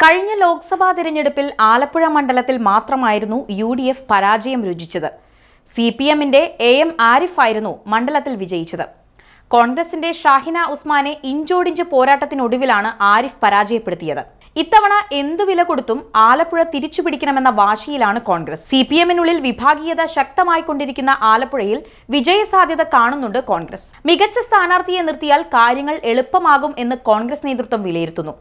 കഴിഞ്ഞ ലോക്സഭാ തിരഞ്ഞെടുപ്പിൽ ആലപ്പുഴ മണ്ഡലത്തിൽ മാത്രമായിരുന്നു UDF പരാജയം രുചിച്ചത്. CPMന്റെ AM ആരിഫ് ആയിരുന്നു മണ്ഡലത്തിൽ വിജയിച്ചത്. കോൺഗ്രസിന്റെ ഷാഹിന ഉസ്മാനെ ഇഞ്ചോടിഞ്ച് പോരാട്ടത്തിനൊടുവിലാണ് ആരിഫ് പരാജയപ്പെടുത്തിയത്. ഇത്തവണ എന്തു വില കൊടുത്തും ആലപ്പുഴ തിരിച്ചുപിടിക്കണമെന്ന വാശിയിലാണ് കോൺഗ്രസ്. CPMനുള്ളിൽ വിഭാഗീയത ശക്തമായിക്കൊണ്ടിരിക്കുന്ന ആലപ്പുഴയിൽ വിജയസാധ്യത കാണുന്നുണ്ട് കോൺഗ്രസ്. മികച്ച സ്ഥാനാർത്ഥിയെ നിർത്തിയാൽ കാര്യങ്ങൾ എളുപ്പമാകും എന്ന് കോൺഗ്രസ് നേതൃത്വം വിലയിരുത്തുന്നു.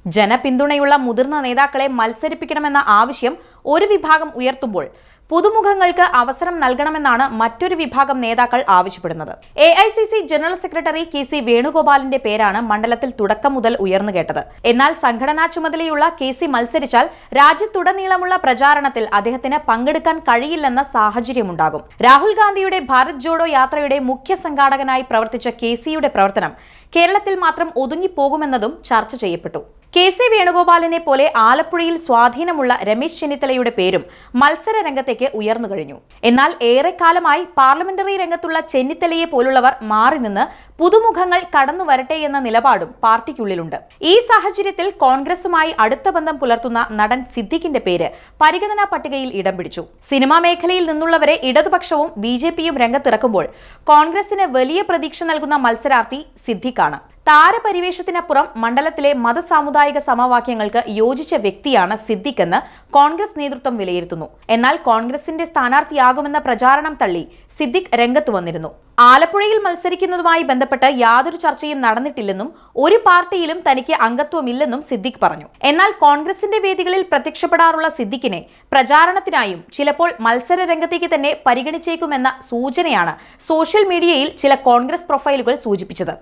ജനപിന്തുണയുള്ള മുതിർന്ന നേതാക്കളെ മത്സരിപ്പിക്കണമെന്ന ആവശ്യം ഒരു വിഭാഗം ഉയർത്തുമ്പോൾ പുതുമുഖങ്ങൾക്ക് അവസരം നൽകണമെന്നാണ് മറ്റൊരു വിഭാഗം നേതാക്കൾ ആവശ്യപ്പെടുന്നത്. AICC ജനറൽ സെക്രട്ടറി KC വേണുഗോപാലിന്റെ പേരാണ് മണ്ഡലത്തിൽ തുടക്കം മുതൽ ഉയർന്നു കേട്ടത്. എന്നാൽ സംഘടനാ ചുമതലയുള്ള KC മത്സരിച്ചാൽ രാജ്യത്തുടനീളമുള്ള പ്രചാരണത്തിൽ അദ്ദേഹത്തിന് പങ്കെടുക്കാൻ കഴിയില്ലെന്ന സാഹചര്യമുണ്ടാകും. രാഹുൽ ഗാന്ധിയുടെ ഭാരത് ജോഡോ യാത്രയുടെ മുഖ്യ സംഘാടകനായി പ്രവർത്തിച്ച KCയുടെ പ്രവർത്തനം കേരളത്തിൽ മാത്രം ഒതുങ്ങിപ്പോകുമെന്നതും ചർച്ച ചെയ്യപ്പെട്ടു. KC വേണുഗോപാലിനെ പോലെ ആലപ്പുഴയിൽ സ്വാധീനമുള്ള രമേശ് ചെന്നിത്തലയുടെ പേരും മത്സര രംഗത്തേക്ക് ഉയർന്നു കഴിഞ്ഞു. എന്നാൽ ഏറെക്കാലമായി പാർലമെന്ററി രംഗത്തുള്ള ചെന്നിത്തലയെ പോലുള്ളവർ മാറി നിന്ന് പുതുമുഖങ്ങൾ കടന്നു വരട്ടെ എന്ന നിലപാടും പാർട്ടിക്കുള്ളിലുണ്ട്. ഈ സാഹചര്യത്തിൽ കോൺഗ്രസുമായി അടുത്ത ബന്ധം പുലർത്തുന്ന നടൻ സിദ്ദിഖിന്റെ പേര് പരിഗണനാ പട്ടികയിൽ ഇടം പിടിച്ചു. സിനിമാ മേഖലയിൽ നിന്നുള്ളവരെ ഇടതുപക്ഷവും BJPയും രംഗത്തിറക്കുമ്പോൾ കോൺഗ്രസിന് വലിയ പ്രതീക്ഷ നൽകുന്ന മത്സരാർത്ഥി സിദ്ദിഖാണ്. താരപരിവേഷത്തിനപ്പുറം മണ്ഡലത്തിലെ മതസാമുദായിക സമവാക്യങ്ങൾക്ക് യോജിച്ച വ്യക്തിയാണ് സിദ്ദിഖ് എന്ന് കോൺഗ്രസ് നേതൃത്വം വിലയിരുത്തുന്നു. എന്നാൽ കോൺഗ്രസിന്റെ സ്ഥാനാർത്ഥിയാകുമെന്ന പ്രചാരണം തള്ളി സിദ്ദിഖ് രംഗത്ത് വന്നിരുന്നു. ആലപ്പുഴയിൽ മത്സരിക്കുന്നതുമായി ബന്ധപ്പെട്ട് യാതൊരു ചർച്ചയും നടന്നിട്ടില്ലെന്നും ഒരു പാർട്ടിയിലും തനിക്ക് അംഗത്വമില്ലെന്നും സിദ്ദിഖ് പറഞ്ഞു. എന്നാൽ കോൺഗ്രസിന്റെ വേദികളിൽ പ്രത്യക്ഷപ്പെടാറുള്ള സിദ്ദിഖിനെ പ്രചാരണത്തിനായും ചിലപ്പോൾ മത്സര രംഗത്തേക്ക് തന്നെ പരിഗണിച്ചേക്കുമെന്ന സൂചനയാണ് സോഷ്യൽ മീഡിയയിൽ ചില കോൺഗ്രസ് പ്രൊഫൈലുകൾ സൂചിപ്പിച്ചത്.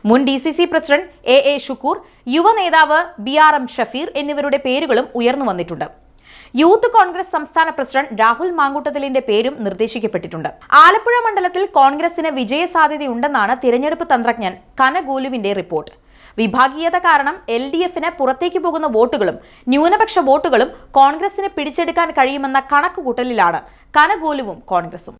മുൻ DCC പ്രസിഡന്റ് AA ഷുക്കൂർ, യുവ നേതാവ് BRM ഷഫീർ എന്നിവരുടെ പേരുകളും ഉയർന്നു വന്നിട്ടുണ്ട്. യൂത്ത് കോൺഗ്രസ് സംസ്ഥാന പ്രസിഡന്റ് രാഹുൽ മാങ്കൂട്ടത്തിലിന്റെ പേരും നിർദ്ദേശിക്കപ്പെട്ടിട്ടുണ്ട്. ആലപ്പുഴ മണ്ഡലത്തിൽ കോൺഗ്രസിന് വിജയസാധ്യതയുണ്ടെന്നാണ് തിരഞ്ഞെടുപ്പ് തന്ത്രജ്ഞൻ കനഗോലുവിന്റെ റിപ്പോർട്ട്. വിഭാഗീയത കാരണം LDFന് പുറത്തേക്ക് പോകുന്ന വോട്ടുകളും ന്യൂനപക്ഷ വോട്ടുകളും കോൺഗ്രസിന് പിടിച്ചെടുക്കാൻ കഴിയുമെന്ന കണക്കുകൂട്ടലിലാണ് കനഗോലുവും കോൺഗ്രസും.